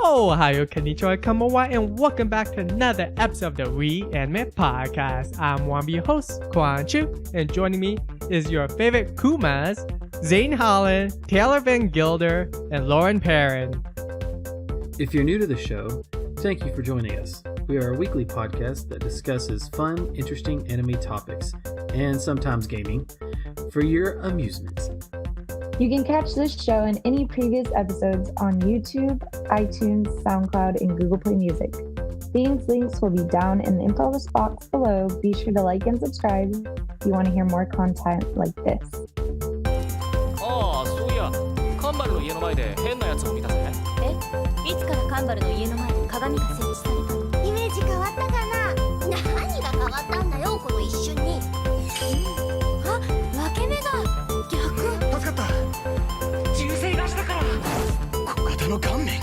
Ohio, konnichiwa, konbanwa, and welcome back to another episode of the Re-Anime Podcast. I'm one of your hosts, Quang Chu, and joining me is your favorite Kumas, Zane Holland, Taylor Van Gilder, and Lauren Perrin. If you're new to the show, thank you for joining us. We are a weekly podcast that discusses fun, interesting anime topics, and sometimes gaming, for your amusement. You can catch this show and any previous episodes on YouTube, iTunes, SoundCloud, and Google Play Music. These links will be down in the info box below. Be sure to like and subscribe if you want to hear more content like this. そういや、カンバルの家の前で変なやつを見たぜ。いつからカンバルの家の前に鏡が設置されたの？イメージ変わったかな？何が変わったんだよ、この一瞬に。あ、分け目だ。逆。助かった。銃声なしだから。小型の顔面。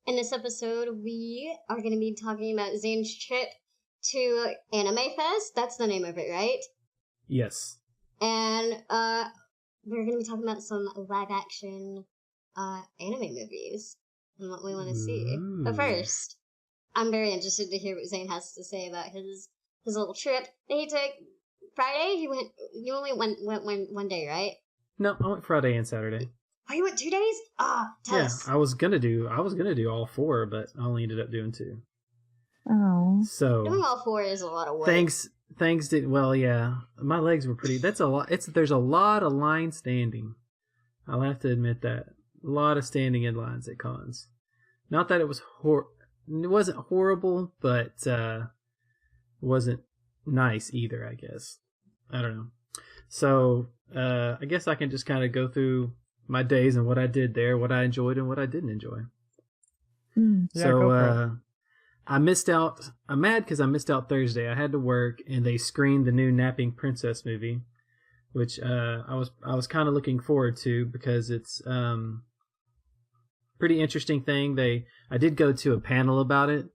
In this episode, we are going to be talking about Zane's trip to Anime Fest. That's the name of it, right? Yes. And we're going to be talking about some live-action anime movies and what we want to see. But first, I'm very interested to hear what Zane has to say about his little trip that he took. Friday, you only went one day, right? No, I went Friday and Saturday. Oh, you went 2 days? Tell us. I was gonna do all 4, but I only ended up doing 2. Oh. So doing all 4 is a lot of work. Thanks did well, yeah. My legs were pretty. That's a lot. There's a lot of line standing. I'll have to admit that. A lot of standing in lines at cons. Not that it was it wasn't horrible, but it wasn't nice either, I guess. I don't know. So I guess I can just kind of go through my days and what I did there, what I enjoyed and what I didn't enjoy. I missed out. I'm mad because I missed out Thursday. I had to work, and they screened the new Napping Princess movie, which I was kind of looking forward to because it's pretty interesting thing. I did go to a panel about it,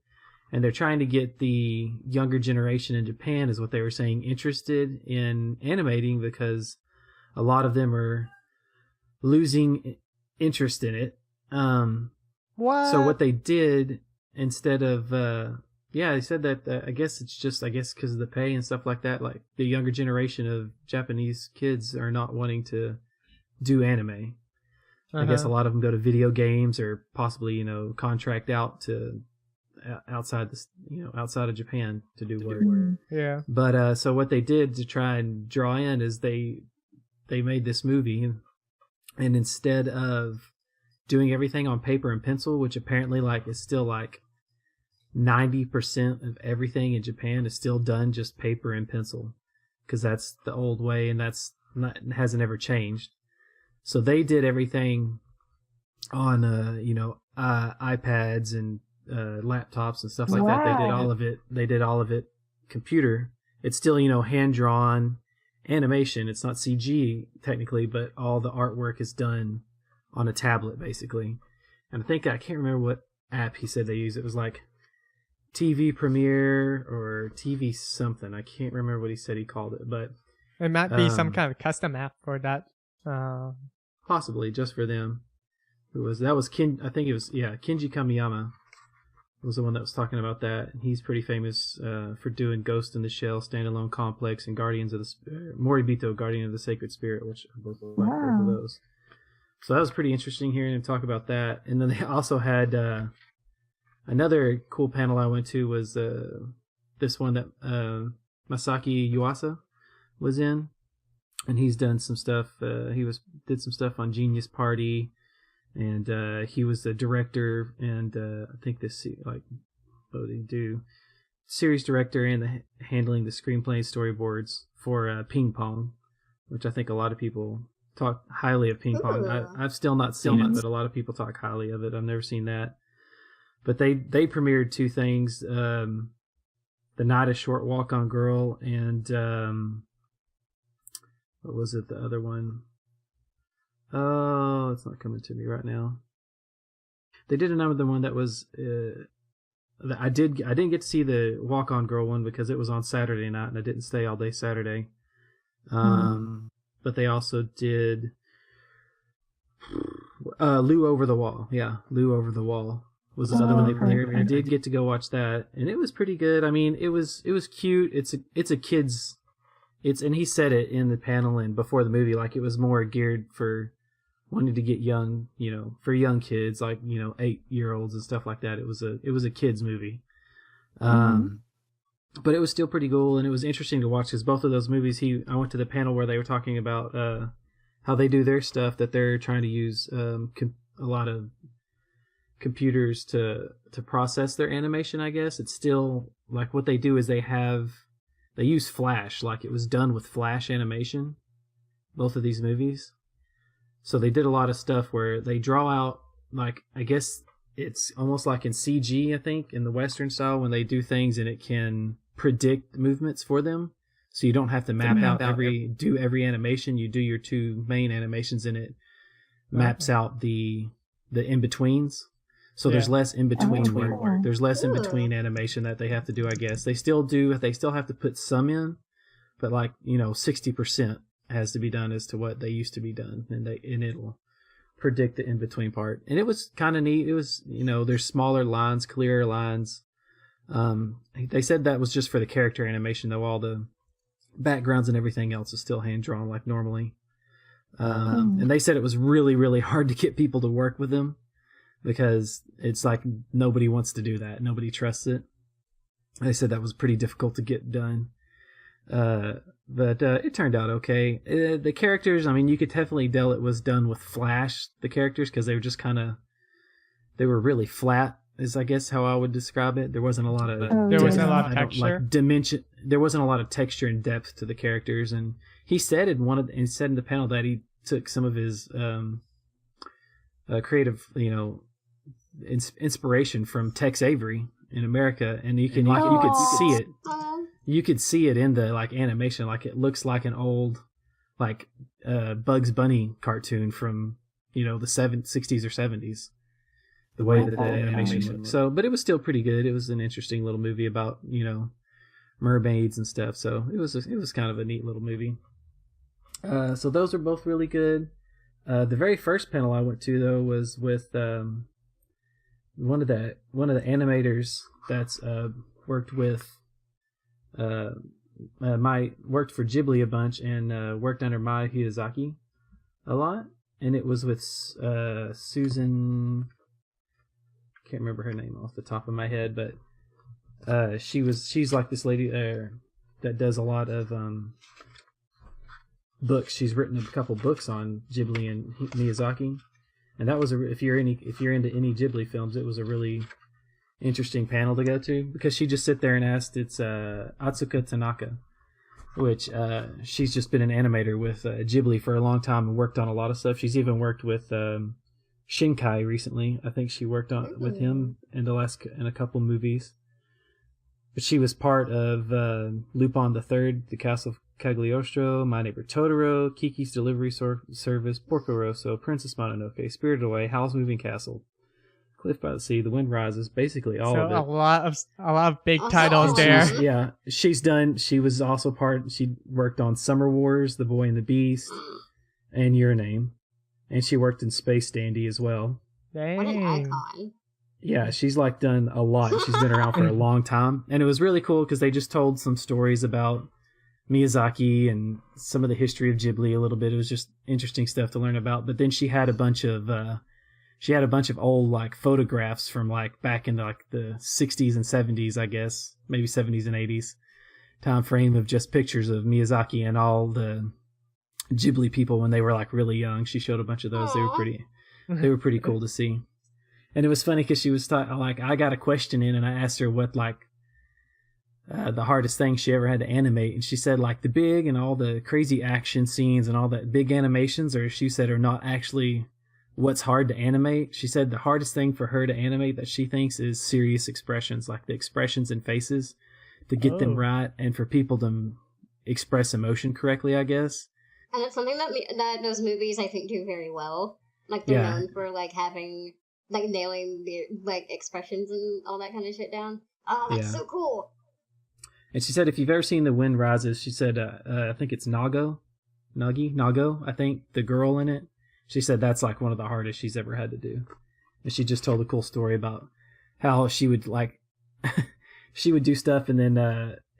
and they're trying to get the younger generation in Japan, is what they were saying, interested in animating because a lot of them are losing interest in it. What? So what they did instead of they said that I guess because of the pay and stuff like that, like the younger generation of Japanese kids are not wanting to do anime. I guess a lot of them go to video games or possibly contract out to outside of Japan to do work. Yeah. But so what they did to try and draw in is they made this movie, and instead of doing everything on paper and pencil, which apparently is still 90% of everything in Japan is still done just paper and pencil, because that's the old way and hasn't ever changed. So they did everything on iPads and laptops and stuff like that. They did all of it computer. It's still hand drawn animation. It's not CG technically, but all the artwork is done on a tablet basically. And I can't remember what app he said they used. It was like TV Premiere or TV something. I can't remember what he said he called it, but it might be some kind of custom app for that. Possibly just for them. Kenji Kamiyama was the one that was talking about that. He's pretty famous for doing Ghost in the Shell, Standalone Complex, and Guardians of the Moribito, Guardian of the Sacred Spirit, which I both like both of those. So that was pretty interesting hearing him talk about that. And then they also had another cool panel I went to was this one that Masaki Yuasa was in, and he's done some stuff. Did some stuff on Genius Party, and he was the director and I think what did he do? Series director and handling the screenplay storyboards for Ping Pong, which I think a lot of people talk highly of Ping Pong. I've still not seen it, but a lot of people talk highly of it. I've never seen that. But they premiered 2 things: The Night a Short Walk on Girl, and what was it? The other one? Oh, it's not coming to me right now. They did another one that was I didn't get to see the Walk on Girl one because it was on Saturday night, and I didn't stay all day Saturday. But they also did Lou Over the Wall. Yeah, Lou Over the Wall was another one they premiered. I did get to go watch that, and it was pretty good. I mean, it was cute. It's a kid's. And he said it in the panel and before the movie, like it was more geared for wanting to get young, for young kids, like 8-year-olds and stuff like that. It was a kids movie, but it was still pretty cool, and it was interesting to watch because both of those movies. I went to the panel where they were talking about how they do their stuff, that they're trying to use a lot of computers to process their animation. I guess it's still like what they do is they use Flash, like it was done with Flash animation, both of these movies. So they did a lot of stuff where they draw out, like, I guess it's almost like in CG, I think, in the Western style, when they do things and it can predict movements for them. So you don't have to map out do every animation. You do your 2 main animations and it maps out the in-betweens. So there's less in-between work. There's less in-between animation that they have to do, I guess. They still have to put some in, but 60% has to be done as to what they used to be done, and it'll predict the in-between part. And it was kind of neat. It was, there's smaller lines, clearer lines. They said that was just for the character animation, though all the backgrounds and everything else is still hand-drawn like normally. And they said it was really, really hard to get people to work with them, because it's like nobody wants to do that. Nobody trusts it. They said that was pretty difficult to get done. But it turned out okay. The characters, I mean, you could definitely tell it was done with Flash, the characters, because they were just they were really flat, is I guess how I would describe it. There wasn't a lot of texture. Dimension. There wasn't a lot of texture and depth to the characters. And he said in the panel that he took some of his creative, inspiration from Tex Avery in America, and you could see it. You could see it in the animation, like it looks like an old Bugs Bunny cartoon from the 60s or 70s. The way that the animation looked. So, but it was still pretty good. It was an interesting little movie about mermaids and stuff. So it was kind of a neat little movie. So those are both really good. The very first panel I went to though was with one of the animators that's worked with worked for Ghibli a bunch and worked under Mai Miyazaki a lot, and it was with Susan. Can't remember her name off the top of my head, but she's like this lady that does a lot of books. She's written a couple books on Ghibli and Miyazaki. And that was if you're into any Ghibli films, it was a really interesting panel to go to, because she just sit there and asked. It's Atsuka Tanaka, which she's just been an animator with Ghibli for a long time and worked on a lot of stuff. She's even worked with Shinkai recently. I think she worked on with him in a couple movies. But she was part of Lupin III, The Castle of Cagliostro, My Neighbor Totoro, Kiki's Delivery Service, Porco Rosso, Princess Mononoke, Spirited Away, Howl's Moving Castle, Cliff by the Sea, The Wind Rises, basically all of it. A lot of big titles there. She was also she worked on Summer Wars, The Boy and the Beast, and Your Name. And she worked in Space Dandy as well. Dang. What an icon. Yeah, she's done a lot. She's been around for a long time. And it was really cool because they just told some stories about Miyazaki and some of the history of Ghibli a little bit. It was just interesting stuff to learn about. But then she had a bunch of old photographs from back in the 60s and 70s, I guess, maybe 70s and 80s time frame of just pictures of Miyazaki and all the Ghibli people when they were really young. She showed a bunch of those. Aww. They were pretty cool to see. And it was funny because she was I got a question in and I asked her what the hardest thing she ever had to animate, and she said the big and all the crazy action scenes and all that big animations, or she said are not actually what's hard to animate. She said the hardest thing for her to animate that she thinks is serious expressions, like the expressions and faces, to get them right and for people to express emotion correctly, I guess. And it's something that those movies I think do very well. They're known for having nailing the expressions and all that kind of shit down. Oh, that's so cool. And she said if you've ever seen The Wind Rises, she said I think it's Nago, I think, the girl in it. she said that's like one of the hardest she's ever had to do. And she just told a cool story about how she would like she would do stuff and then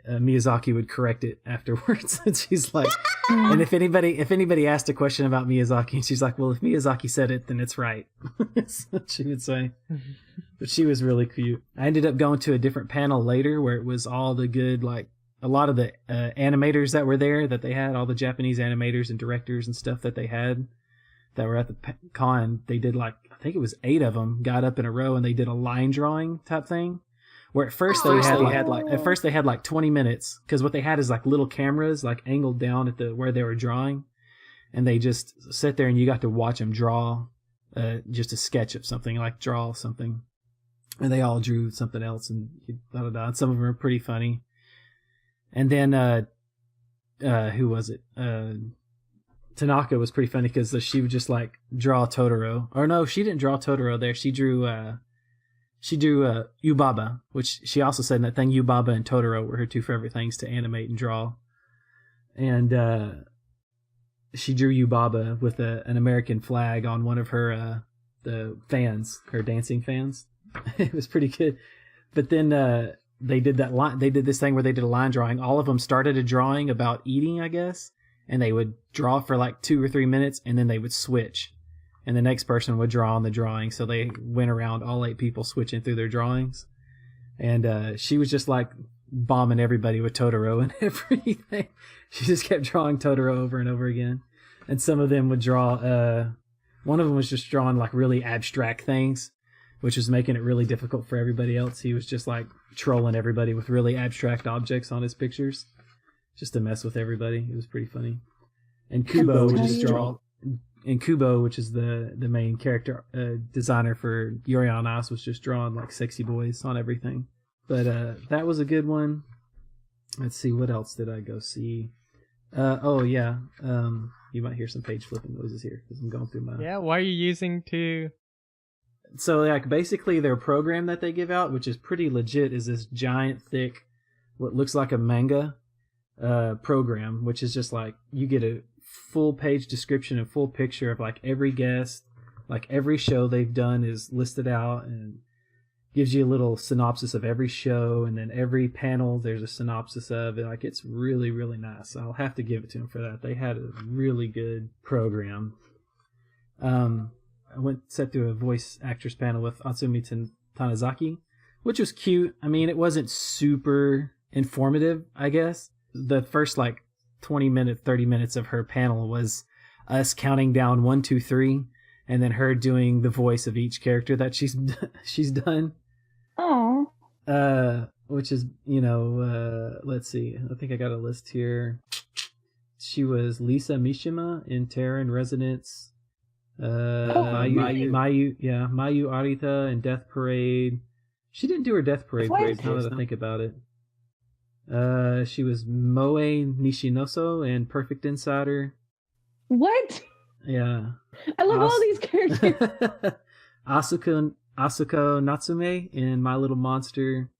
Miyazaki would correct it afterwards. And she's like, and if anybody asked a question about Miyazaki, and she's like, well, if Miyazaki said it, then it's right. That's what she would say. But she was really cute. I ended up going to a different panel later where it was all the good, like a lot of the animators that were there, that they had all the Japanese animators and directors and stuff that they had that were at the con. They did like, I think it was 8 of them got up in a row and they did a line drawing type thing. Where at first they had like 20 minutes, because what they had is like little cameras like angled down at the where they were drawing, and they just sit there and you got to watch them draw just a sketch of something, like draw something, and they all drew something else and and some of them are pretty funny. And then who was it? Tanaka was pretty funny because she would just like draw Totoro, or no, she didn't draw Totoro there. She drew Yubaba, which she also said in that thing, Yubaba and Totoro were her 2 favorite things to animate and draw. And she drew Yubaba with an American flag on one of her the fans, her dancing fans. It was pretty good. But then they did this thing where they did a line drawing. All of them started a drawing about eating, I guess, and they would draw for like 2 or 3 minutes, and then they would switch. And the next person would draw on the drawing. So they went around, all 8 people switching through their drawings. And she was just like bombing everybody with Totoro and everything. She just kept drawing Totoro over and over again. And some of them would draw, one of them was just drawing like really abstract things, which was making it really difficult for everybody else. He was just like trolling everybody with really abstract objects on his pictures, just to mess with everybody. It was pretty funny. And Kubo would just draw... And Kubo, which is the main character designer for Yuri on Ice, was just drawing like sexy boys on everything. But that was a good one. Let's see, what else did I go see? You might hear some page flipping noises here because I'm going through my... Yeah, what are you using to... So like basically their program that they give out, which is pretty legit, is this giant, thick, what looks like a manga program, which is just like you get a full page description and full picture of like every guest, like every show they've done is listed out, and gives you a little synopsis of every show, and then every panel there's a synopsis of it. Like it's really, really nice. I'll have to give it to them for that. They had a really good program. I sat through a voice actors panel with Atsumi Tanizaki, which was cute. I mean, it wasn't super informative, I guess. The first like 30 minutes of her panel was us counting down 1, 2, 3, and then her doing the voice of each character that she's done. Oh. Which is, let's see. I think I got a list here. She was Lisa Mishima in Terran Resonance. Mayu Arita in Death Parade. She didn't do her Death Parade now that I think about it. She was Moe Nishinoso in Perfect Insider. What? Yeah. I love all these characters. Asuko Natsume in My Little Monster.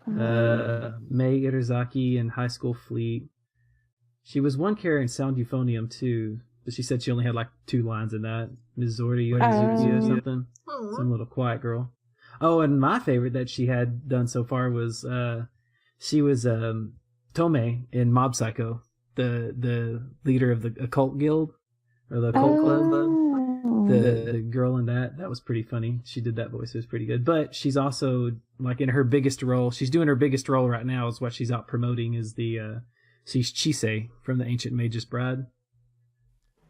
Mei Irizaki in High School Fleet. She was one character in Sound Euphonium too, but she said she only had like 2 lines in that. Mizori or something. Some little quiet girl. Oh, and my favorite that she had done so far was she was Tome in Mob Psycho, the leader of the occult guild or the occult club. The girl in that was pretty funny. She did that voice. It was pretty good. But she's also like in her biggest role. She's doing her biggest role right now. Is what she's out promoting is the she's Chise from the Ancient Mage's Bride.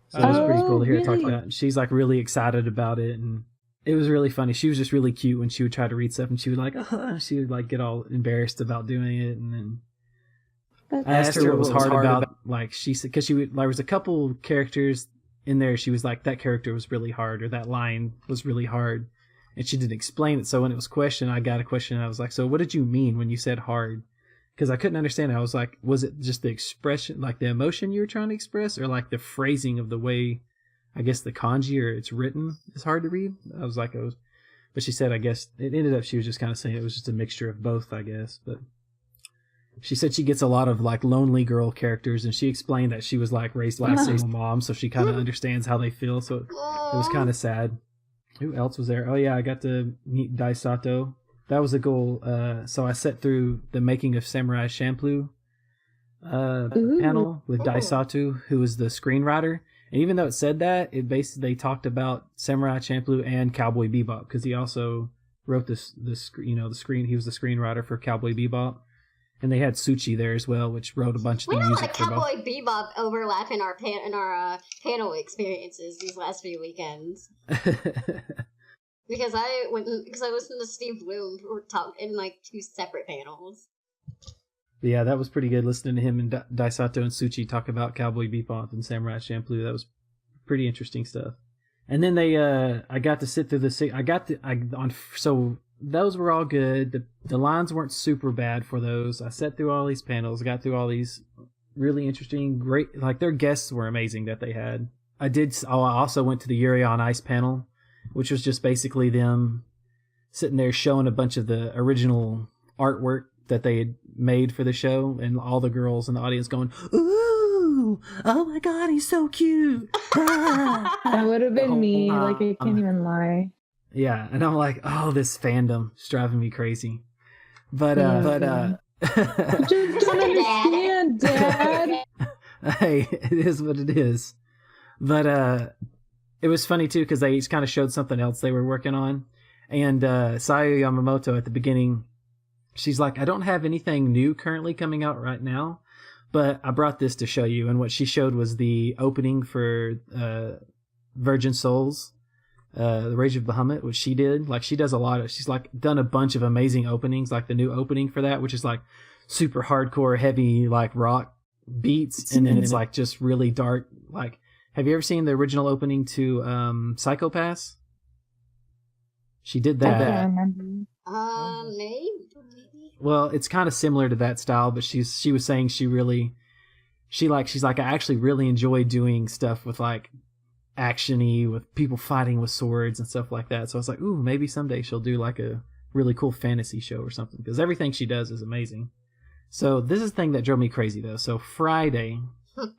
So it was pretty cool to hear her talk about it. And she's like really excited about it, and it was really funny. She was just really cute when she would try to read stuff, and she would she would like get all embarrassed about doing it, and then I asked her what was hard about like she said, because there was a couple characters in there. She was like, that character was really hard, or that line was really hard, and she didn't explain it. So when it was questioned, I got a question. And I was like, so what did you mean when you said hard? Because I couldn't understand it. I was like, was it just the expression, like the emotion you were trying to express, or like the phrasing of the way, I guess the kanji or it's written is hard to read? I was like, but she said, I guess it ended up, she was just kind of saying it was just a mixture of both, I guess. But She said she gets a lot of like lonely girl characters, and she explained that she was like raised by a single mom, so she kind of understands how they feel. So it was kind of sad. Who else was there? Oh yeah, I got to meet Daisato. That was a goal. So I sat through the Making of Samurai Champloo panel with Daisato, who was the screenwriter. And even though it said that, it basically they talked about Samurai Champloo and Cowboy Bebop, because he also wrote the screen. He was the screenwriter for Cowboy Bebop, and they had Tsuchi there as well, which wrote a bunch of the music. We had a lot of Cowboy Bebop overlap in our panel experiences these last few weekends. Because I listened to Steve Bloom talk in like 2 separate panels. Yeah, that was pretty good listening to him and Daisato and Tsuchi talk about Cowboy Bebop and Samurai Champloo. That was pretty interesting stuff. And then I got to sit through so those were all good. The lines weren't super bad for those. I sat through all these panels, got through all these really interesting, great, like their guests were amazing that they had. I also went to the Yuri on Ice panel, which was just basically them sitting there showing a bunch of the original artwork that they had made for the show, and all the girls in the audience going, "Ooh, oh my god, he's so cute." That would have been me. Like, I can't even lie. Yeah, and I'm like, oh, this fandom is driving me crazy. But I just don't understand, Dad. Hey, it is what it is. But it was funny too, because they each kind of showed something else they were working on. And Sayu Yamamoto at the beginning, she's like, I don't have anything new currently coming out right now, but I brought this to show you. And what she showed was the opening for Virgin Souls, The Rage of Bahamut, which she did. Like, she does a lot of, she's like done a bunch of amazing openings, like the new opening for that, which is like super hardcore, heavy, like rock beats. And then it's like just really dark. Like, have you ever seen the original opening to Psycho Pass? She did that. I can't remember. Maybe. Well, it's kind of similar to that style, but she was saying she's like, I actually really enjoy doing stuff with like action-y, with people fighting with swords and stuff like that. So I was like, ooh, maybe someday she'll do like a really cool fantasy show or something, because everything she does is amazing. So this is the thing that drove me crazy though. So Friday,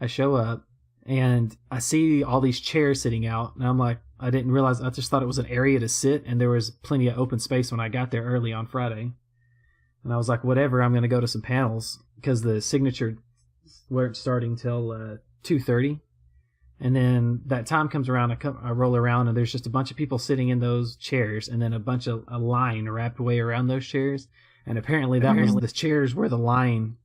I show up and I see all these chairs sitting out, and I'm like, I didn't realize, I just thought it was an area to sit, and there was plenty of open space when I got there early on Friday. And I was like, whatever, I'm going to go to some panels, because the signature weren't starting till 2:30. And then that time comes around, I roll around, and there's just a bunch of people sitting in those chairs, and then a line wrapped way around those chairs. And apparently the chairs were the line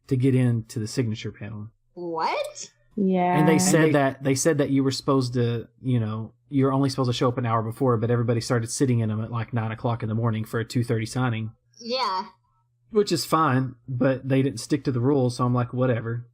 to get into the signature panel. What? Yeah. And they said that you were supposed to, you're only supposed to show up an hour before, but everybody started sitting in them at like 9:00 in the morning for a 2:30 signing. Yeah. Which is fine, but they didn't stick to the rules, so I'm like, whatever.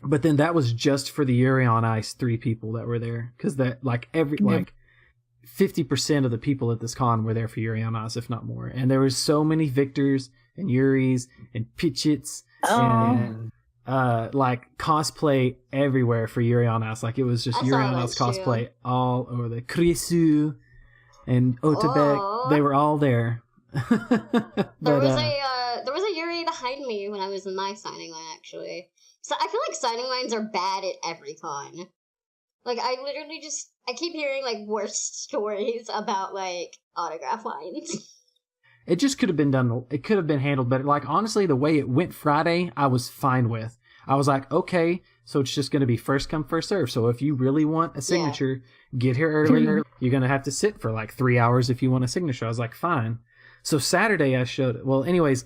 But then that was just for the Yuri on Ice 3 people that were there, because that like 50% of the people at this con were there for Yuri on Ice, if not more. And there was so many Victors and Yuris and Pichits and like cosplay everywhere for Yuri on Ice. Like, it was just Yuri on Ice cosplay all over. The Krisu and Otebek, they were all there. There was a Yuri behind me when I was in my signing line, actually. So I feel like signing lines are bad at every con. Like, I keep hearing like worst stories about like autograph lines. It just could have been done. It could have been handled better. Like, honestly, the way it went Friday, I was fine with. I was like, okay, so it's just going to be first come, first serve. So if you really want a signature, get here early. You're going to have to sit for like 3 hours if you want a signature. I was like, fine. So Saturday I showed it. Well, anyways,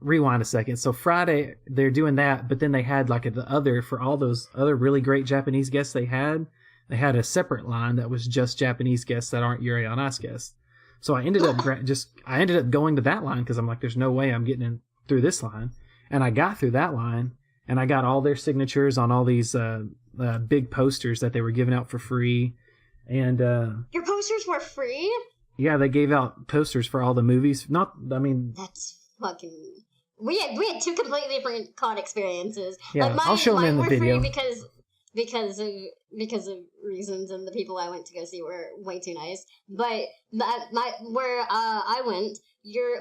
rewind a second. So Friday they're doing that, but then they had like for all those other really great Japanese guests they had a separate line that was just Japanese guests that aren't Yuri on Ice guests. So I ended up going to that line, because I'm like, there's no way I'm getting in through this line. And I got through that line, and I got all their signatures on all these big posters that they were giving out for free. And your posters were free? Yeah, they gave out posters for all the movies. That's fucking. We had 2 completely different con experiences. Yeah, like I'll show them in the video. Free because of reasons, and the people I went to go see were way too nice. But where I went,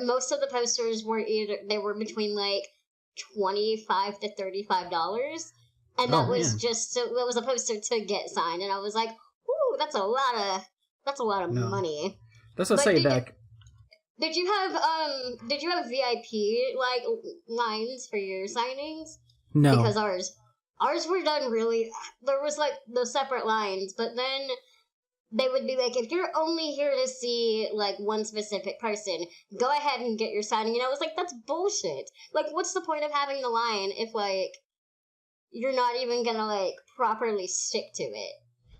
most of the posters were they were between like $25 to $35, and that was just so that was a poster to get signed, and I was like, "Ooh, that's a lot of money." That's what I say back. Did you have VIP like lines for your signings? No, because ours were done really. There was like the separate lines, but then they would be like, if you're only here to see like one specific person, go ahead and get your signing. And I was like, that's bullshit. Like, what's the point of having the line if like you're not even gonna like properly stick to it?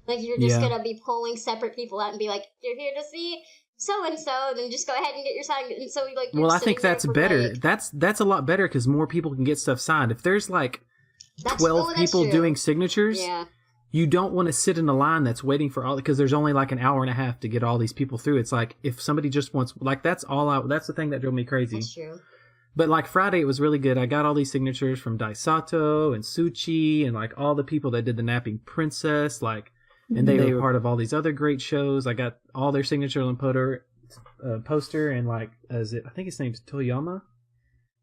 Like, you're just gonna be pulling separate people out and be like, you're here to see so and so, then just go ahead and get your sign. And so like, well, I think that's better. Like, that's a lot better because more people can get stuff signed. If there's like 12 people doing signatures, you don't want to sit in a line that's waiting for all, because there's only like an hour and a half to get all these people through. It's like if somebody just wants, like, that's the thing that drove me crazy. That's true. But like Friday, it was really good. I got all these signatures from Daisato and Suchi and like all the people that did the Napping Princess, like. And they were part of all these other great shows. I got all their signature on poster, and like, I think his name's Toyama,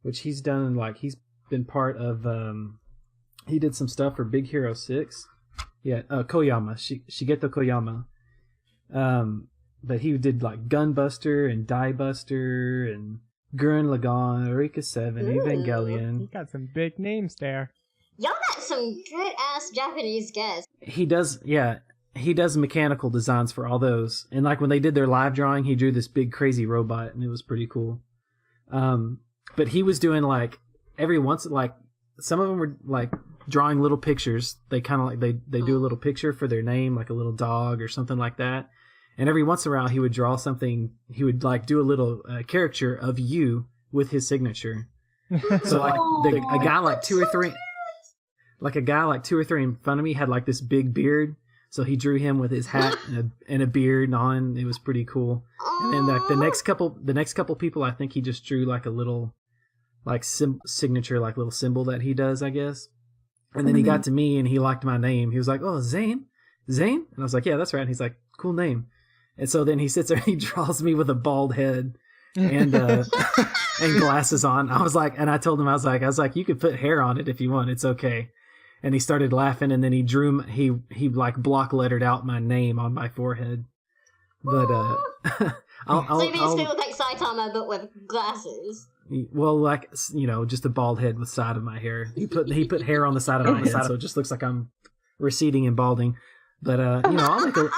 which he's done, like, he's been part of, he did some stuff for Big Hero 6. Yeah, Koyama, Shigeto Koyama. But he did like Gunbuster and Diebuster and Gurren Lagann, Eureka 7, Evangelion. You got some big names there. Y'all got some good ass Japanese guests. He does mechanical designs for all those. And like when they did their live drawing, he drew this big crazy robot, and it was pretty cool. But he was doing like every once, like some of them were like drawing little pictures. They kind of like, they do a little picture for their name, like a little dog or something like that. And every once in a while he would draw something. He would like do a little caricature of you with his signature. So like a guy like two or three in front of me had like this big beard. So he drew him with his hat and a beard on. It was pretty cool. And then like the next couple people, I think he just drew like a little like signature, like little symbol that he does, I guess. And then he got to me and he liked my name. He was like, "Oh, Zane?" And I was like, "Yeah, that's right." And he's like, "Cool name." And so then he sits there and he draws me with a bald head and and glasses on. I was like, and I told him, I was like, "You could put hair on it if you want. It's okay." And he started laughing, and then he drew, he like block lettered out my name on my forehead. But so you basically look like Saitama, but with glasses. Well, like, you know, just a bald head with side of my hair. He put hair on the side of my head, so it just looks like I'm receding and balding. But you know,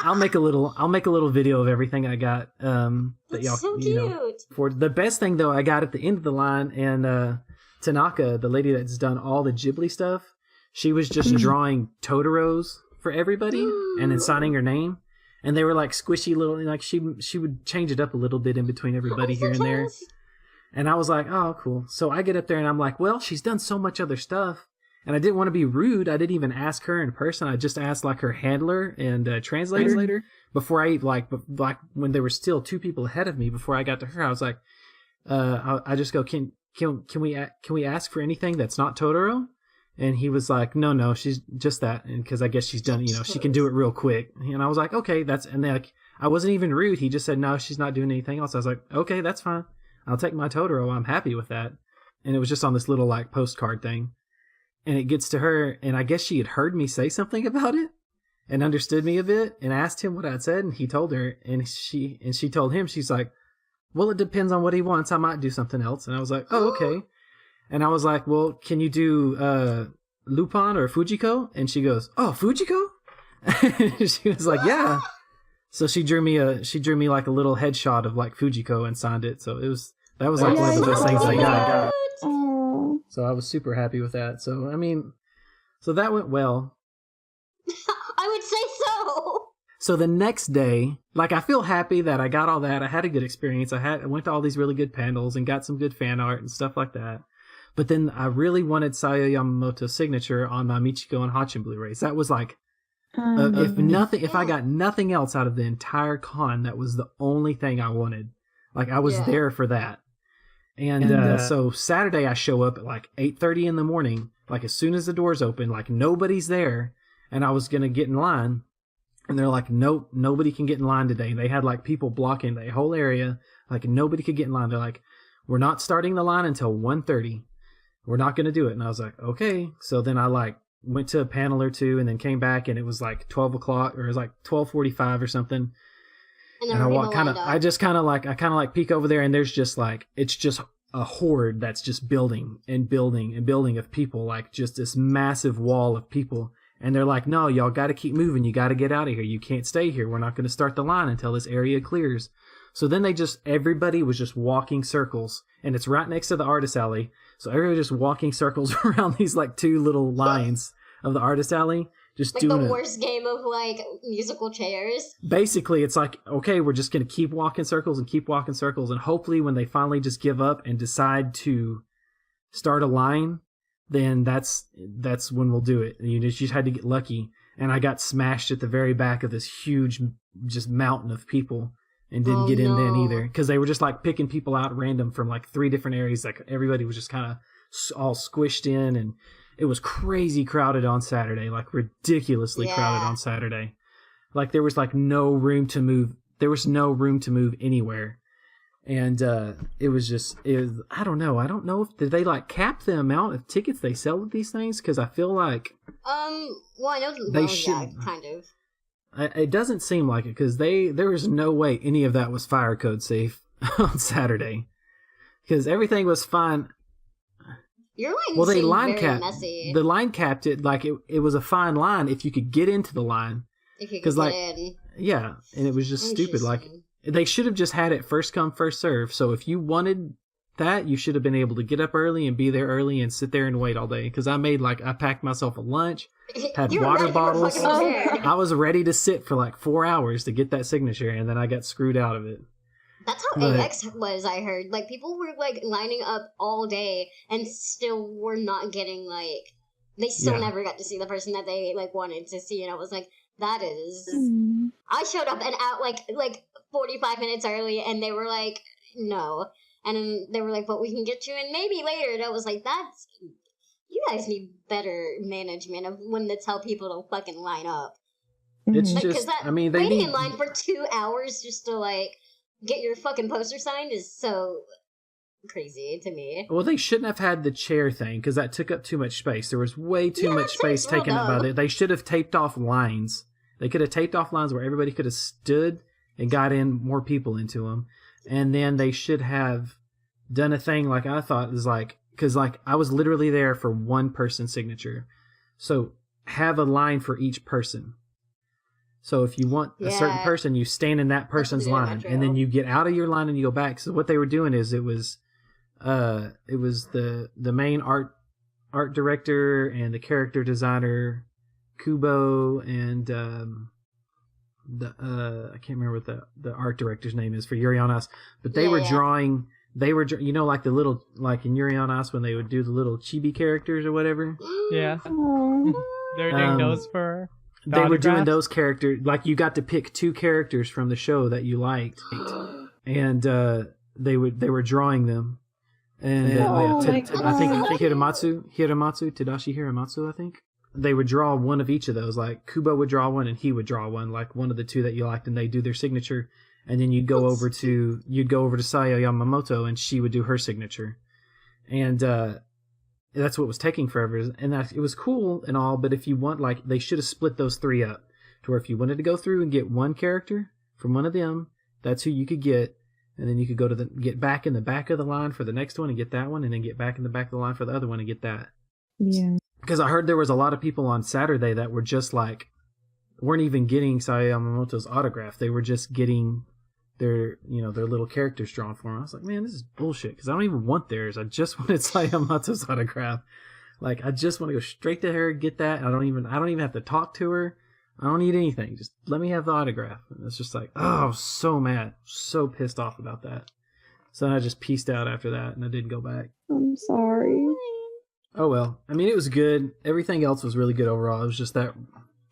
I'll make a little video of everything I got. That y'all, so you know, for the best thing though, I got at the end of the line, and Tanaka, the lady that's done all the Ghibli stuff, she was just drawing Totoros for everybody and then signing her name. And they were like squishy little, like she would change it up a little bit in between everybody here and there. And I was like, oh, cool. So I get up there and I'm like, well, she's done so much other stuff. And I didn't want to be rude. I didn't even ask her in person. I just asked like her handler and translator before I like when there were still two people ahead of me before I got to her. I was like, I just go, can we ask for anything that's not Totoro? And he was like, no, she's just that. And because I guess she's done, you know, she can do it real quick. And I was like, okay, and then like, I wasn't even rude. He just said, no, she's not doing anything else. I was like, okay, that's fine. I'll take my Totoro. I'm happy with that. And it was just on this little like postcard thing. And it gets to her. And I guess she had heard me say something about it and understood me a bit and asked him what I'd said. And he told her, and she told him, she's like, well, it depends on what he wants. I might do something else. And I was like, oh, okay. And I was like, well, can you do Lupin or Fujiko? And she goes, oh, Fujiko? She was like, yeah. So she drew me like a little headshot of like Fujiko and signed it. So that was like one of the best things I got. So I was super happy with that. So I mean, so that went well. I would say so. So the next day, like, I feel happy that I got all that. I had a good experience. I went to all these really good panels and got some good fan art and stuff like that. But then I really wanted Saya Yamamoto's signature on my Michiko and Hachin Blu-rays. That was like, if I got nothing else out of the entire con, that was the only thing I wanted. Like, I was there for that. And so Saturday I show up at like 8:30 in the morning, like as soon as the doors open, like nobody's there. And I was going to get in line. And they're like, nope, nobody can get in line today. They had like people blocking the whole area. Like nobody could get in line. They're like, we're not starting the line until 1:30. we're not going to do it. And I was like, okay. So then I like went to a panel or two and then came back and it was like 12 o'clock or it was like 12:45 or something. And I walk I kind of like peek over there and there's just like, it's just a horde that's just building and building and building of people, like just this massive wall of people. And they're like, no, y'all got to keep moving. You got to get out of here. You can't stay here. We're not going to start the line until this area clears. So then everybody was just walking circles, and it's right next to the artist alley. So everybody just walking circles around these like two little lines of the artist alley, just like doing the worst game of like musical chairs. Basically, it's like, okay, we're just going to keep walking circles and keep walking circles. And hopefully when they finally just give up and decide to start a line, then that's when we'll do it. You just had to get lucky. And I got smashed at the very back of this huge just mountain of people and didn't get in then either. Because they were just like picking people out random from like 3 different areas. Like everybody was just kind of all squished in, and it was crazy crowded on Saturday, like ridiculously crowded on Saturday. Like there was like no room to move. There was no room to move anywhere. And it was I don't know. I don't know did they like cap the amount of tickets they sell with these things? Because I feel like well, I know they should. Yeah, kind of. It doesn't seem like it because there was no way any of that was fire code safe on Saturday because everything was fine. Your line well, they line very capped. Messy. The line capped it like it was a fine line if you could get into the line. If you could get in. Yeah, and it was just stupid. Like they should have just had it first come first serve. So if you wanted that, you should have been able to get up early and be there early and sit there and wait all day. Because I packed myself a lunch, had water bottles. I was ready to sit for like 4 hours to get that signature, and then I got screwed out of it. That's how AX was, I heard. Like, people were, like, lining up all day and still were not getting, like... They still never got to see the person that they, like, wanted to see. And I was like, that is... I showed up and out, like 45 minutes early, and they were like, no. And then they were like, but we can get you in maybe later. And I was like, that's... You guys need better management of when to tell people to fucking line up. It's like, just... That, I mean, they waiting need... in line for 2 hours just to, like... get your fucking poster signed is so crazy to me. Well, they shouldn't have had the chair thing because that took up too much space. There was way too much space taken up by it. They should have taped off lines. They could have taped off lines where everybody could have stood and got in more people into them. And then they should have done a thing like I thought was like, because like I was literally there for one person's signature. So have a line for each person. So if you want a certain person, you stand in that person's line, and then you get out of your line and you go back. So what they were doing is it was the main art director and the character designer, Kubo, and I can't remember what the art director's name is for Yuri on Ice, but they were drawing. They were, you know, like the little, like in Yuri on Ice when they would do the little chibi characters or whatever. Yeah, they're doing those for. They were doing those characters, like you got to pick 2 characters from the show that you liked, and they were drawing them, and I think Tadashi Hiramatsu, I think they would draw one of each of those. Like Kubo would draw one, and he would draw one, like one of the 2 that you liked, and they do their signature, and then you'd go over to Sayo Yamamoto, and she would do her signature, and that's what was taking forever, and that it was cool and all, but if you want, like, they should have split those 3 up to where if you wanted to go through and get one character from one of them, that's who you could get, and then you could go to get back in the back of the line for the next one and get that one, and then get back in the back of the line for the other one and get that. Yeah. Because I heard there was a lot of people on Saturday that were just like, weren't even getting Sayo Yamamoto's autograph. They were just getting their little characters drawn for them. I was like, man, this is bullshit because I don't even want theirs. I just wanted Sayamamoto's autograph. Like, I just want to go straight to her, get that. I don't even have to talk to her. I don't need anything. Just let me have the autograph. And it's just like, oh, I was so mad, so pissed off about that. So then I just pieced out after that, and I didn't go back. I'm sorry. Oh well. I mean, it was good. Everything else was really good overall. It was just that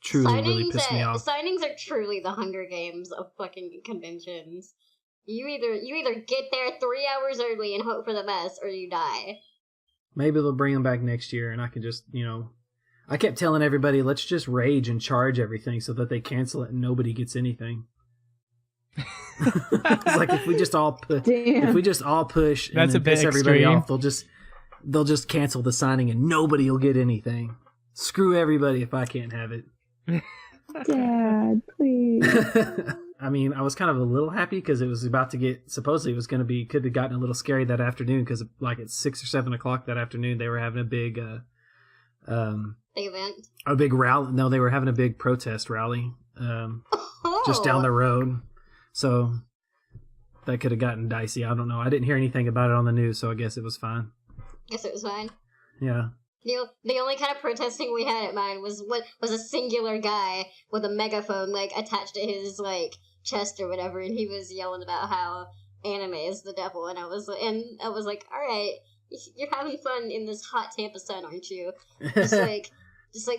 truly really pissed me off. Signings are truly the Hunger Games of fucking conventions. You either get there 3 hours early and hope for the best, or you die. Maybe they'll bring them back next year, and I can just, I kept telling everybody, let's just rage and charge everything so that they cancel it and nobody gets anything. It's like if we just all push and then piss everybody off, they'll just they'll just cancel the signing and nobody will get anything. Screw everybody if I can't have it. Dad, please. I mean, I was kind of a little happy because it was about to get, supposedly it was going to be, could have gotten a little scary that afternoon because like at 6 or 7 o'clock that afternoon, they were having a big, big event? A big rally. No, they were having a big protest rally just down the road. So that could have gotten dicey. I don't know. I didn't hear anything about it on the news, so I guess it was fine. Guess it was fine. Yeah. The only kind of protesting we had at mine was a singular guy with a megaphone like attached to his like chest or whatever, and he was yelling about how anime is the devil, and I was like, all right, you're having fun in this hot Tampa sun, aren't you? Just like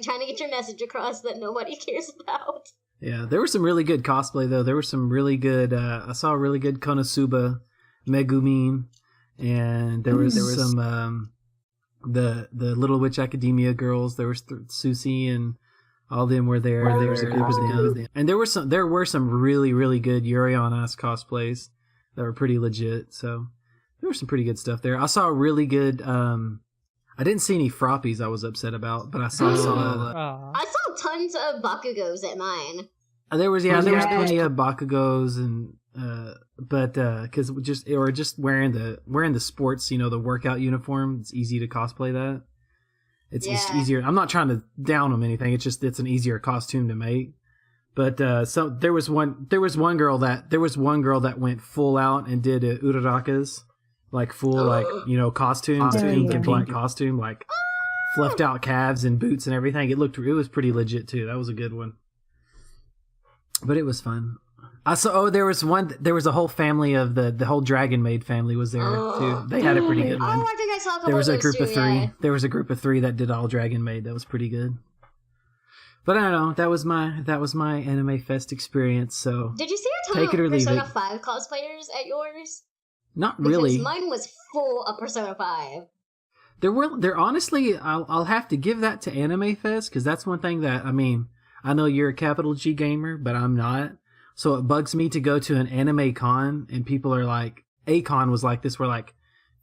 trying to get your message across that nobody cares about. Yeah, there was some really good cosplay though. There was some really good. I saw a really good Konosuba Megumin, and there was some. The Little Witch Academia girls, there was Susie and all of them were there. There was a group of them, and there were some really, really good Yuri on Ice cosplays that were pretty legit. So there was some pretty good stuff there. I saw a really good. I didn't see any frappies I was upset about, but I saw I saw tons of Bakugos at mine. There was plenty of Bakugos and. But because just wearing the sports, the workout uniform, it's easy to cosplay that. It's easier. I'm not trying to down them anything. It's an easier costume to make. But so there was one girl that went full out and did urarakas, like full costume, pink and black costume, like fluffed out calves and boots and everything. It was pretty legit too. That was a good one. But it was fun. I saw. There was a whole family of the whole Dragon Maid family was there too. They had a pretty good one. Oh, I think I saw a couple There was of a those group of too, three. yeah. There was a group of 3 that did all Dragon Maid. That was pretty good. But I don't know. That was my Anime Fest experience. So Did you see a ton take it or of leave Persona it. 5 cosplayers at yours? Not Because really. mine was full of Persona 5. There honestly, I'll have to give that to Anime Fest because that's one thing that I know you're a capital G gamer, but I'm not. So it bugs me to go to an anime con and people are like, A-con was like this, where like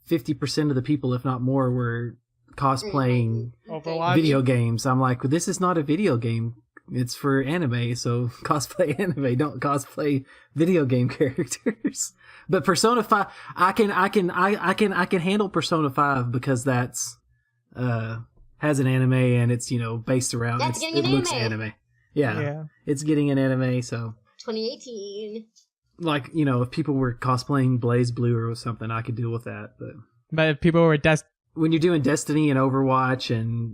50% of the people, if not more, were cosplaying Overwatch. video games. I'm like, well, this is not a video game. It's for anime, so cosplay anime. Don't cosplay video game characters. But Persona 5, I can handle Persona 5 because that's has an anime and it's based around. It looks anime. Yeah, it's getting an anime, so. 2018. Like, if people were cosplaying Blaze Blue or something, I could deal with that. But if people were when you're doing Destiny and Overwatch and,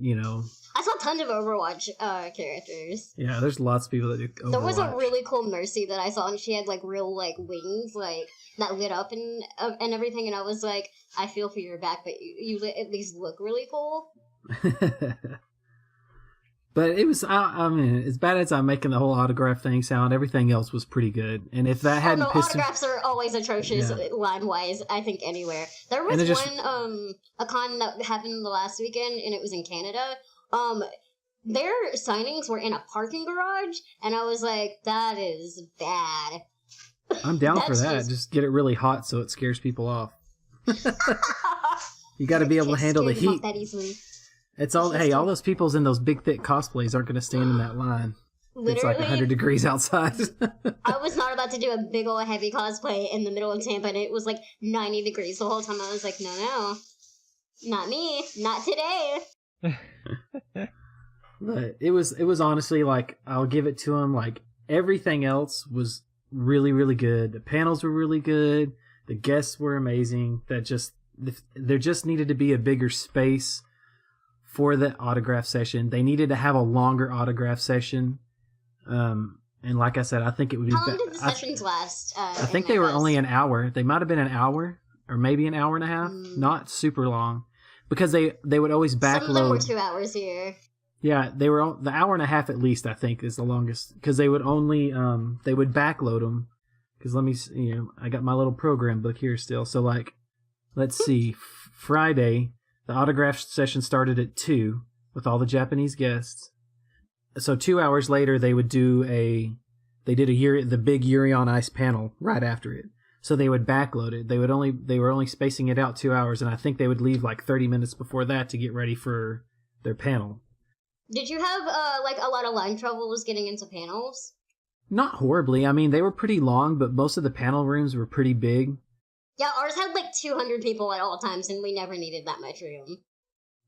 I saw tons of Overwatch characters. Yeah, there's lots of people that do Overwatch. There was a really cool Mercy that I saw, and she had, like, real, like, wings, like, that lit up and everything, and I was like, I feel for your back, but you at least look really cool. But it was, as bad as I'm making the whole autograph thing sound, everything else was pretty good. And if that hadn't pissed autographs are always atrocious line-wise, I think, anywhere. There was a con that happened the last weekend, and it was in Canada. Their signings were in a parking garage, and I was like, that is bad. I'm down for that. Just get it really hot so it scares people off. You got to be able to handle the heat. That easily. It's all. Hey, all those people's in those big thick cosplays aren't going to stand in that line. Literally, it's like 100 degrees outside. I was not about to do a big old heavy cosplay in the middle of Tampa, and it was like 90 degrees the whole time. I was like, no, not me, not today. But it was honestly like, I'll give it to him. Like everything else was really, really good. The panels were really good. The guests were amazing. There just needed to be a bigger space for the autograph session. They needed to have a longer autograph session. And like I said, I think it would be. How long did the sessions last? I think they were only an hour. They might have been an hour or maybe an hour and a half. Not super long, because they would always backload. Some of them were 2 hours here. Yeah, they were the hour and a half at least. I think is the longest, because they would only they would backload them. Because let me see, I got my little program book here still. So like, let's see, Friday the autograph session started at 2 with all the Japanese guests. So 2 hours later, they did the big Yuri on Ice panel right after it. So they would backload it. They were only spacing it out 2 hours, and I think they would leave like 30 minutes before that to get ready for their panel. Did you have like a lot of line troubles getting into panels? Not horribly. I mean, they were pretty long, but most of the panel rooms were pretty big. Yeah, ours had like 200 people at all times, and we never needed that much room.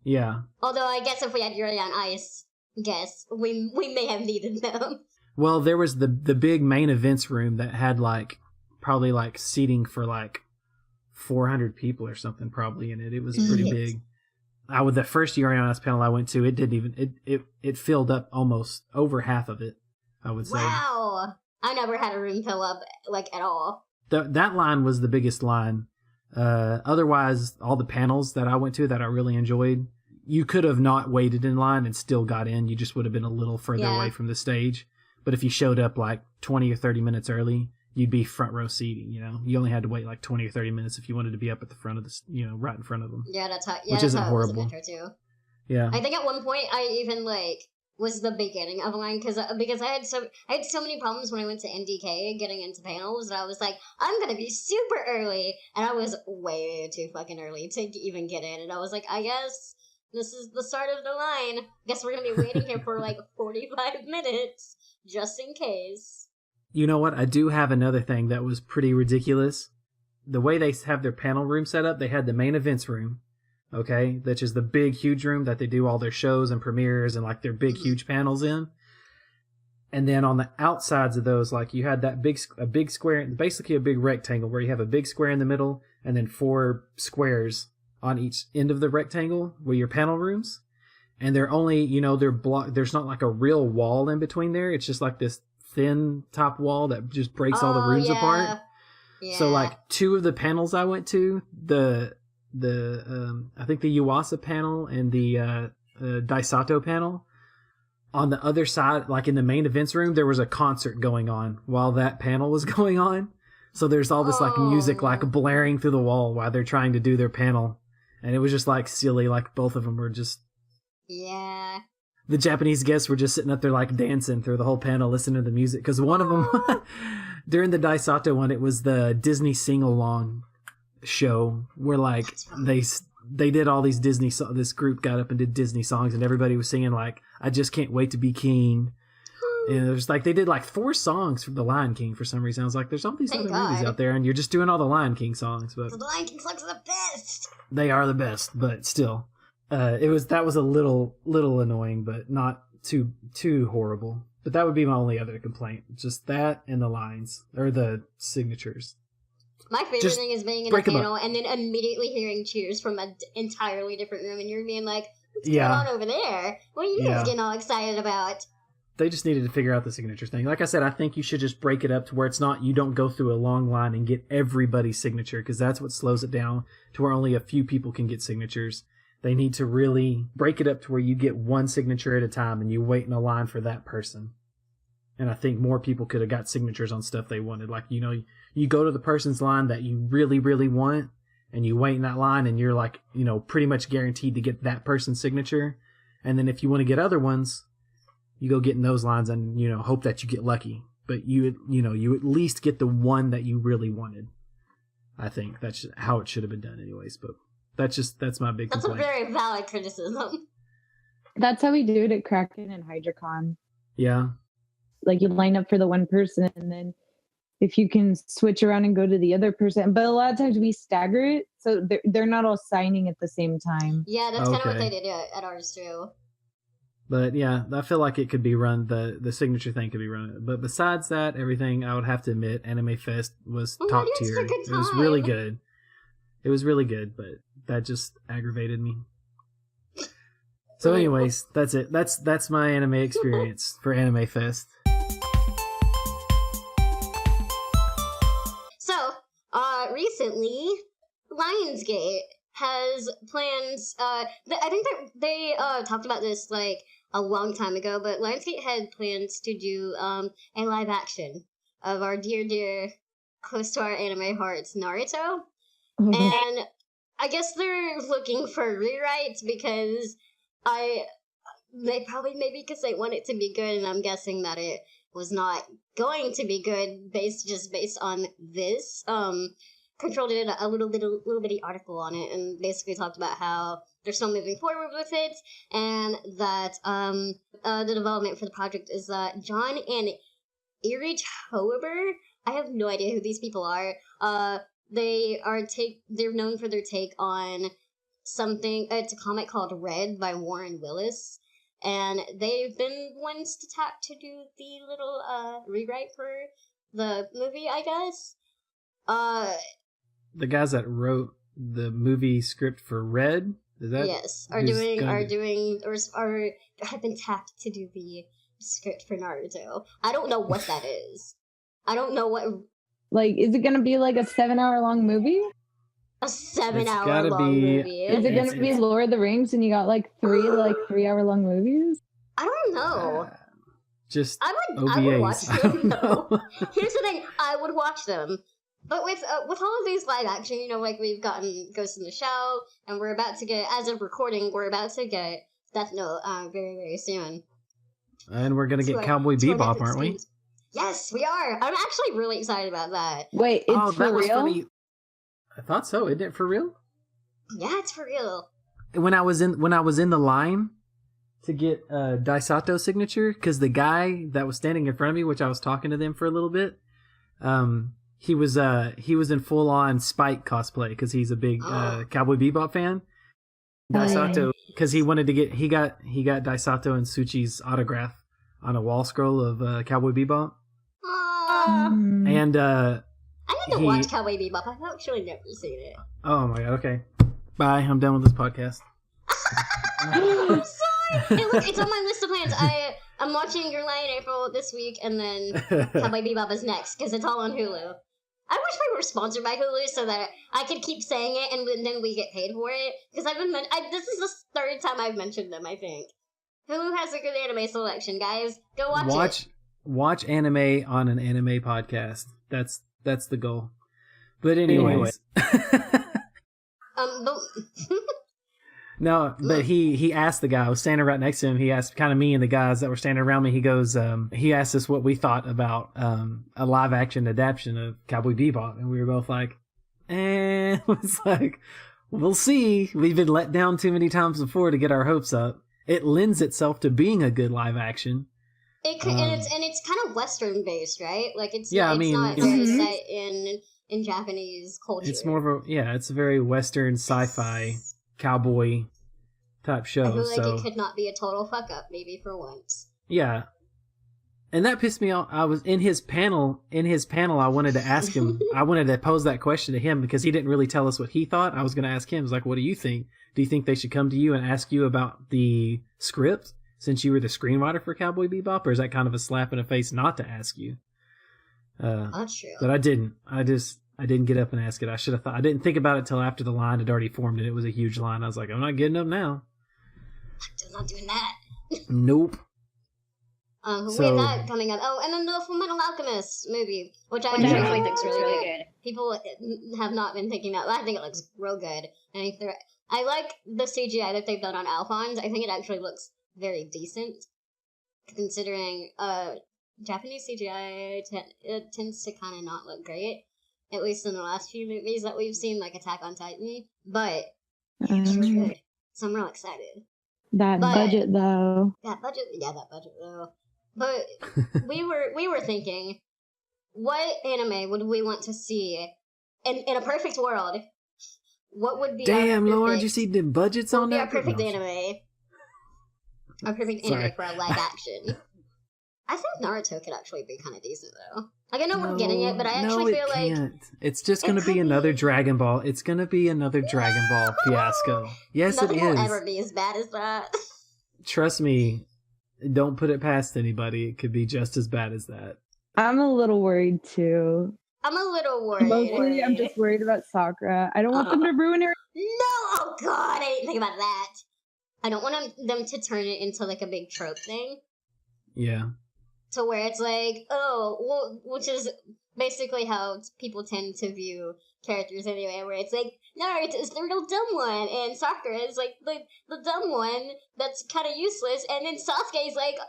Yeah. Although I guess if we had Yuri on Ice, we may have needed them. Well, there was the big main events room that had like probably like seating for like 400 people or something probably in it. It was pretty big. The first Yuri on Ice panel I went to, it filled up almost over half of it, I would say. Wow. I never had a room fill up like at all. That line was the biggest line. Otherwise, all the panels that I went to that I really enjoyed, you could have not waited in line and still got in. You just would have been a little further away from the stage. But if you showed up like 20 or 30 minutes early, you'd be front row seating, you know? You only had to wait like 20 or 30 minutes if you wanted to be up at the front of the, right in front of them. Yeah, that's how, which isn't horrible. It was at Metro too. Yeah. I think at one point I even like was the beginning of a line because I had so many problems when I went to NDK getting into panels, and I was like, I'm gonna be super early, and I was way too fucking early to even get in, and I was like, I guess this is the start of the line. Guess we're gonna be waiting here for like 45 minutes just in case. You know what? I do have another thing that was pretty ridiculous. The way they have their panel room set up, they had the main events room. Okay, which is the big, huge room that they do all their shows and premieres and like their big, huge panels in. And then on the outsides of those, like you had that a big square, basically a big rectangle where you have a big square in the middle and then 4 squares on each end of the rectangle were your panel rooms. And they're only, they're blocked. There's not like a real wall in between there. It's just like this thin top wall that just breaks all the rooms apart. Yeah. So like 2 of the panels I went to, I think the Yuasa panel and the Daisato panel, on the other side, like in the main events room, there was a concert going on while that panel was going on. So there's all this like music like blaring through the wall while they're trying to do their panel. And it was just like silly, like both of them were just... Yeah. The Japanese guests were just sitting up there like dancing through the whole panel, listening to the music. Because one of them, during the Daisato one, it was the Disney sing-along show where like they did all these Disney this group got up and did Disney songs and everybody was singing like I Just Can't Wait to Be King, and it was like they did like 4 songs from the Lion King for some reason. I was like, there's all these other movies out there and you're just doing all the Lion King songs. But the Lion King songs are the best. They are the best, but still that was a little annoying, but not too horrible. But that would be my only other complaint, just that and the lines or the signatures. My favorite thing is being in a panel and then immediately hearing cheers from an entirely different room, and you're being like, what's going on over there? What are you guys getting all excited about? They just needed to figure out the signature thing. Like I said, I think you should just break it up to where it's not, you don't go through a long line and get everybody's signature, because that's what slows it down to where only a few people can get signatures. They need to really break it up to where you get one signature at a time and you wait in a line for that person. And I think more people could have got signatures on stuff they wanted. Like, you go to the person's line that you really, really want, and you wait in that line, and you're like, pretty much guaranteed to get that person's signature. And then if you want to get other ones, you go get in those lines and, hope that you get lucky. But you at least get the one that you really wanted. I think that's how it should have been done anyways. But that's my big complaint. That's a very valid criticism. That's how we do it at Kraken and HydroCon. Yeah. Like you line up for the one person, and then if you can switch around and go to the other person. But a lot of times we stagger it, so they're not all signing at the same time. Yeah, that's kind of what they did at ours too. But yeah, I feel like it could be run, the signature thing could be run. But besides that, everything, I would have to admit, Anime Fest was top tier. It was really good. It was really good, but that just aggravated me. So anyways, that's it. That's my anime experience for Anime Fest. So, recently, Lionsgate has plans, I think that they talked about this like a long time ago, but Lionsgate had plans to do a live action of our dear, close to our anime hearts, Naruto. And I guess they're looking for rewrites because maybe because they want it to be good, and I'm guessing that it was not going to be good based on this. Control did a little bitty article on it and basically talked about how they're still moving forward with it, and that the development for the project is John and Erie Tober. I have no idea who these people are. They're known for their take on something. It's a comic called Red by Warren Willis, and they've been ones to tap to do the little rewrite for the movie, I guess. The guys that wrote the movie script for Red, is that? Yes, have been tapped to do the script for Naruto. I don't know what that is. I don't know what. Like, is it gonna be like a 7-hour long movie? A 7-hour long movie. Is it gonna be Lord of the Rings and you got like 3-hour long movies? I don't know. I would watch them. No. Here's the thing, I would watch them. But with all of these live action, you know, like we've gotten Ghost in the Shell, and we're about to get, as of recording, Death Note very, very soon. And we're gonna get Cowboy Bebop, aren't we? Yes, we are. I'm actually really excited about that. Wait, it's for real? Funny. I thought so. Isn't it for real? Yeah, it's for real. When I was in the line to get Daisato's signature, because the guy that was standing in front of me, which I was talking to them for a little bit, he was in full on Spike cosplay because he's a big Cowboy Bebop fan. Daisato, because he got Daisato and Tsuchi's autograph on a wall scroll of Cowboy Bebop. And I need to watch Cowboy Bebop. I've actually never seen it. Oh my god! Okay, bye. I'm done with this podcast. I'm sorry. Hey, look, it's on my list of plans. I'm watching Your Lie in April this week, and then Cowboy Bebop is next because it's all on Hulu. I wish we were sponsored by Hulu so that I could keep saying it and then we get paid for it. Because this is the third time I've mentioned them, I think. Hulu has a good anime selection, guys. Go watch it. Watch anime on an anime podcast. That's the goal. But anyways. No, but he asked the guy, I was standing right next to him, he asked kind of me and the guys that were standing around me, he goes, he asked us what we thought about a live action adaptation of Cowboy Bebop, and we were both like, it's like, we'll see. We've been let down too many times before to get our hopes up. It lends itself to being a good live action. It could, and it's kind of Western based, right? Like it's not it's very set in Japanese culture. It's more of it's a very Western sci-fi cowboy type show. I feel like it could not be a total fuck up, maybe for once. Yeah. And that pissed me off. I was in his panel. I wanted to ask him. I wanted to pose that question to him because he didn't really tell us what he thought. I was going to ask him. I was like, "What do you think? Do you think they should come to you and ask you about the script since you were the screenwriter for Cowboy Bebop, or is that kind of a slap in the face not to ask you?" That's true. But I didn't. I didn't get up and ask it. I should have thought. I didn't think about it till after the line had already formed and it was a huge line. I was like, I'm not getting up now. I'm not doing that. Nope. We have that coming up. Oh, and then the Fullmetal Alchemist movie, which I actually think is really good. People have not been thinking that. I think it looks real good. And I like the CGI that they've done on Alphonse. I think it actually looks very decent, considering Japanese CGI it tends to kind of not look great, at least in the last few movies that we've seen, like Attack on Titan. But it's really good, so I'm real excited. That budget though. But we were thinking, what anime would we want to see in a perfect world? What would be Damn, Lord, you see the budgets on that? Our perfect anime. Our perfect anime for a live action. I think Naruto could actually be kind of decent though. Like I know we're getting it, but I actually feel like it's just going to be another Dragon Ball. It's going to be another Dragon Ball fiasco. Yes, Nothing it is. Will ever be as bad as that. Trust me, don't put it past anybody. It could be just as bad as that. I'm a little worried too. I'm a little worried. Mostly, I'm just worried about Sakura. I don't want them to ruin her. No! Oh god, I didn't think about that. I don't want them to turn it into like a big trope thing. Yeah. To where it's like, which is basically how people tend to view characters anyway, where it's like, Naruto is the real dumb one, and Sakura is like the dumb one that's kind of useless, and then Sasuke is like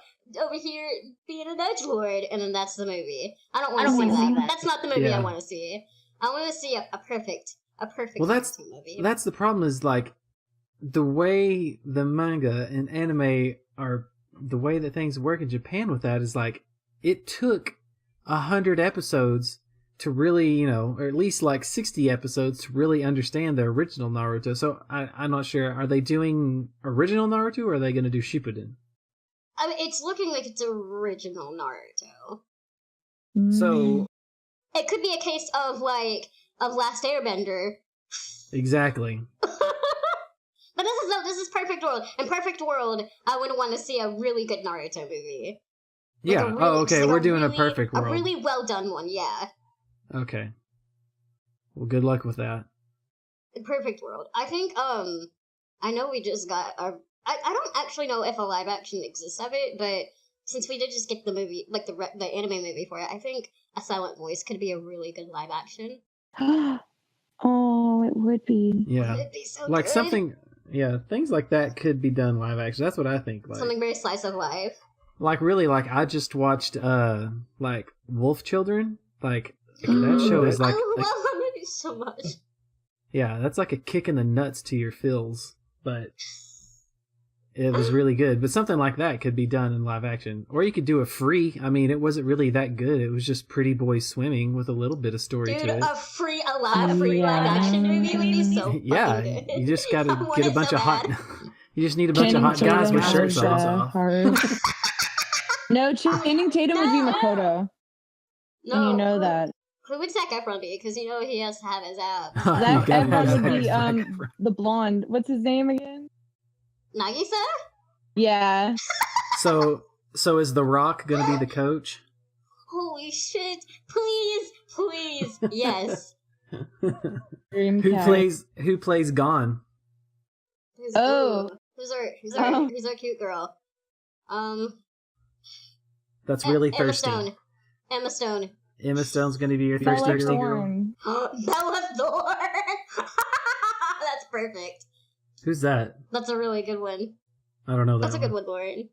over here being an edgelord, and then that's the movie. I don't want to see that. That's not the movie I want to see. I want to see a perfect Naruto movie. That's the problem. Is like the way the manga and anime are. The way that things work in Japan with that is like it took 100 episodes to really, or at least like 60 episodes to really understand the original Naruto. So I'm not sure. Are they doing original Naruto or are they going to do Shippuden? I mean, it's looking like it's original Naruto. So it could be a case of Last Airbender. Exactly. But this is Perfect World. In Perfect World, I would want to see a really good Naruto movie. Like yeah. Okay. We're doing a Perfect World. A really well done one, yeah. Okay. Well, good luck with that. Perfect World. I think, I know we just got our... I don't actually know if a live action exists of it, but since we did just get the movie, like the anime movie for it, I think A Silent Voice could be a really good live action. Oh, it would be. Yeah. It'd be so like good. something... Yeah, things like that could be done live action. That's what I think. Like, something very slice of life. Like really, like I just watched like Wolf Children. Like that show is like I love that movie so much. Yeah, that's like a kick in the nuts to your feels, but it was really good. But something like that could be done in live action, or you could do a free. I mean, it wasn't really that good. It was just pretty boys swimming with a little bit of story to it. A free live action movie would be so fucking good. You just gotta get a bunch of hot. You just need a bunch of hot guys with shirts off. No, Channing Tatum would be Makoto. No, and you know that. Who would Zac Efron be? Because you know he has to have his abs. Zac Efron would be the blonde. What's his name again? Nagisa? Yeah. So is The Rock gonna be the coach? Holy shit! Please, yes. Who plays Gon? Who's our cute girl? That's really thirsty. Emma Stone. Emma Stone's gonna be your thirsty girl. Bella Thorne. That's perfect. Who's that? That's a really good one. I don't know that. That's a good one, Lauren.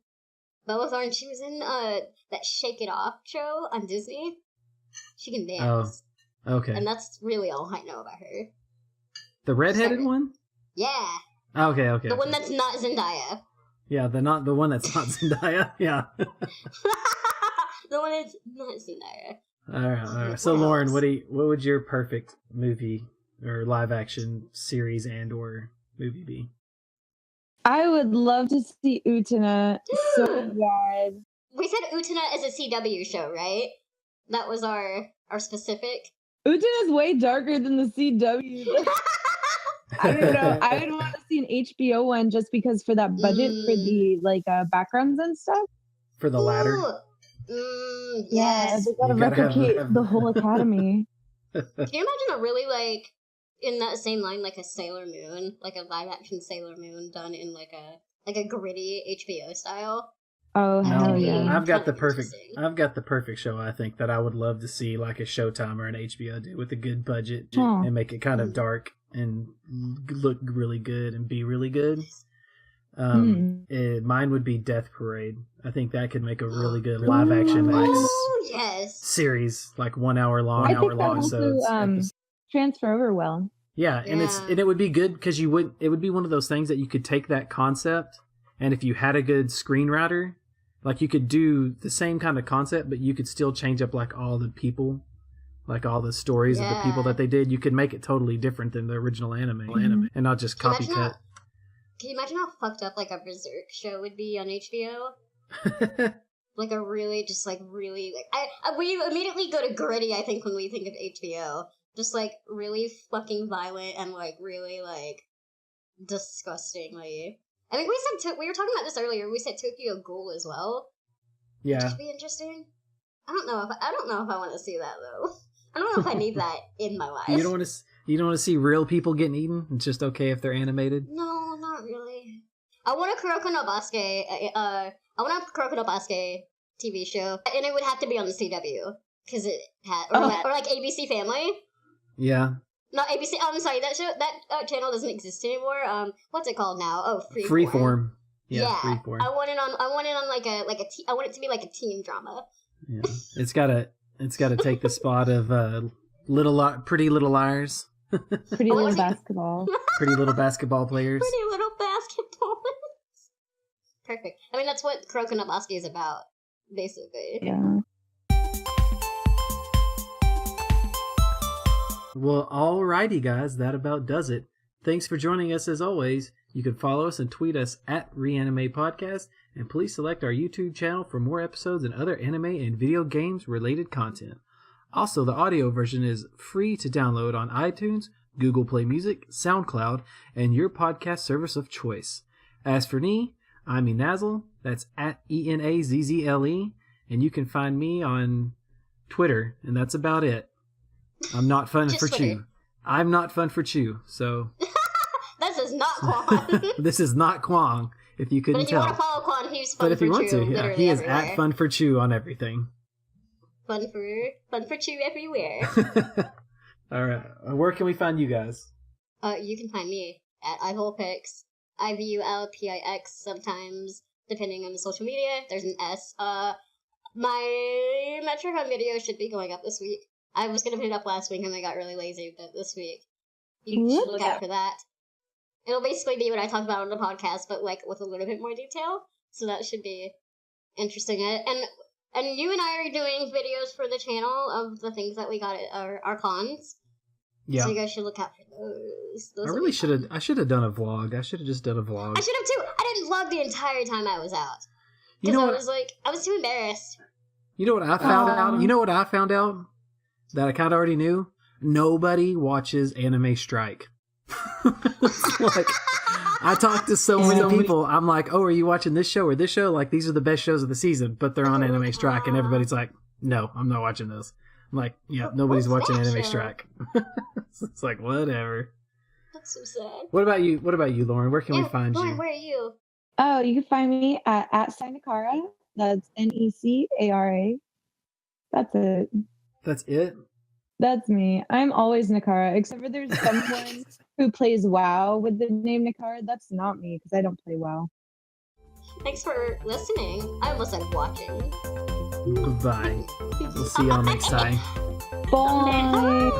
Bella Thorne. She was in that Shake It Off show on Disney. She can dance. Oh, okay. And that's really all I know about her. The redheaded one? Yeah. Okay. The one that's not Zendaya. Yeah, the one that's not Zendaya. Yeah. The one that's not Zendaya. All right. So, Lauren, what would your perfect movie or live action series and or movie be? I would love to see Utena so bad. We said Utena is a CW show, right? That was our specific. Utena is way darker than the CW. I don't know. I would want to see an HBO one just because for that budget for the backgrounds and stuff. For the ladder. Yes. Yeah, they gotta replicate the whole academy. Can you imagine a really in that same line like a Sailor Moon, like a live action Sailor Moon done in like a gritty HBO style? Oh hell yeah! I've got the perfect show. I think that I would love to see like a Showtime or an HBO do with a good budget and make it kind of dark and look really good and be really good. Mine would be Death Parade. I think that could make a really good live action series, like 1 hour long, episodes. Transfer over well. Yeah, and it would be good because it would be one of those things that you could take that concept, and if you had a good screenwriter, like you could do the same kind of concept, but you could still change up like all the people, like all the stories of the people that they did. You could make it totally different than the original anime, and not just copycat. Can you imagine how fucked up like a Berserk show would be on HBO? Like a really, just like really, like we immediately go to gritty. I think when we think of HBO, just like really fucking violent and like really like disgustingly. I think we were talking about this earlier. We said Tokyo Ghoul as well. Yeah, which would be interesting. I don't know if I want to see that though. I don't know if I need that in my life. You don't want to see real people getting eaten? It's just okay if they're animated? No, not really. I want a Kuroko no Basuke. I want a Kuroko no Basuke TV show, and it would have to be on the CW because it had or like ABC Family. Yeah. No, ABC. I'm sorry. That channel doesn't exist anymore. What's it called now? Oh, Freeform. Yeah, 3, 4. I want it on like a I want it to be like a teen drama. Yeah, it's gotta take the spot of Pretty Little Liars, Pretty Little Basketball. Pretty Little Basketball Players. Pretty Little Basketball. Perfect. I mean, that's what Kuroko no Basket is about, basically. Yeah. Well, alrighty, guys, that about does it. Thanks for joining us as always. You can follow us and tweet us at Reanime Podcast, and please select our YouTube channel for more episodes and other anime and video games related content. Also, the audio version is free to download on iTunes, Google Play Music, SoundCloud, and your podcast service of choice. As for me, I'm Enazzle, that's at ENAZZLE, and you can find me on Twitter, and that's about it. I'm not fun for Twitter. Chew. I'm not fun for Chew, so... This is not Quang. This is not Quang, if you couldn't But if you tell. want to follow Quang, he's fun But if for you want Chew, to, yeah, literally he is everywhere. at Fun for Chew on everything. Fun for Chew everywhere. All right, where can we find you guys? You can find me at iVulpix, IVULPIX sometimes, depending on the social media. There's an S. My Metrocon video should be going up this week. I was gonna put it up last week and I got really lazy, but this week you should look out for that. It'll basically be what I talk about on the podcast, but like with a little bit more detail. So that should be interesting. And you and I are doing videos for the channel of the things that we got at our cons. Yeah. So you guys should look out for those. I really should have. I should have done a vlog. I should have just done a vlog. I should have too. I didn't vlog the entire time I was out. You know Because what? I was too embarrassed. You know what I found out? You know what I found out? That I kind of already knew? Nobody watches Anime Strike. Like, I talked to so many people. I'm like, oh, are you watching this show or this show? Like, these are the best shows of the season, but they're on Anime Strike, and everybody's like, no, I'm not watching this. I'm like, yeah, nobody's What's watching that Anime show? Strike. It's like, whatever. That's so sad. What about you, Lauren? Where can we find Lauren, you? where are you? Oh, you can find me at Sinakara. That's Necara. That's it. That's it? That's me. I'm always Nakara, except for there's someone who plays WoW with the name Nakara. That's not me because I don't play WoW. Thanks for listening. I almost said watching. Goodbye. We'll see y'all next time. Bye.